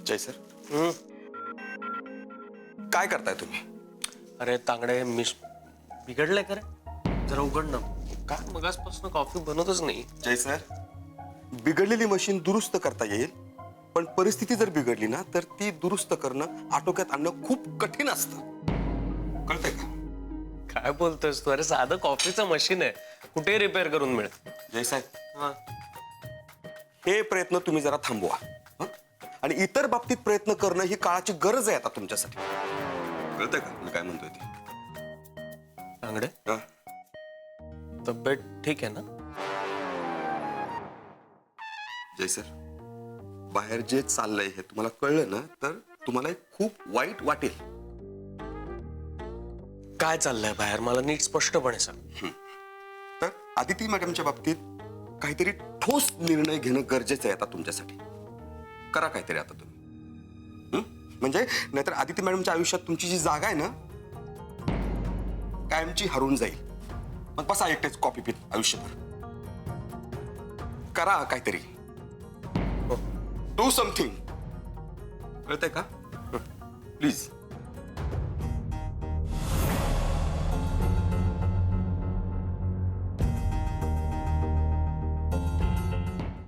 जय sir. काय करताय तुम्ही? अरे तांगडे बिघडलंय का रे? जरा उघड ना. काय मगासपासून कॉफी बनवतच नाही. जय सर, बिघडलेली मशीन दुरुस्त करता येईल, पण परिस्थिती जर बिघडली ना तर ती दुरुस्त करणं, आटोक्यात आणणं खूप कठीण असतं. कळतंय का? काय बोलतोयस तू? अरे साधं कॉफीचं मशीन आहे, कुठे रिपेअर करून मिळेल. जय साहेब, हा. हे प्रयत्न तुम्ही जरा थांबवा. हं? आणि इतर बाबतीत प्रयत्न करणं ही काळाची गरज आहे आता तुमच्यासाठी. कळतंय का मी काय म्हणतोय ते? तांगडे, हं? तब्येत ठीक आहे ना? जय सर, बाहेर जे चाललंय हे तुम्हाला कळलं ना तर तुम्हाला खूप वाईट वाटेल. काय चाललंय बाहेर? मला नीट स्पष्टपणे सांग. तर आदिती मॅडमच्या बाबतीत काहीतरी ठोस निर्णय घेणं गरजेचं आहे आता तुमच्यासाठी. करा काहीतरी आता तुम्ही. म्हणजे नाहीतर आदिती मॅडमच्या आयुष्यात तुमची जी जागा आहे ना कायमची हरून जाईल. मग बसा एकटेच कॉपी पित आयुष्यभर. करा काहीतरी. Do something. कळतंय का? प्लीज.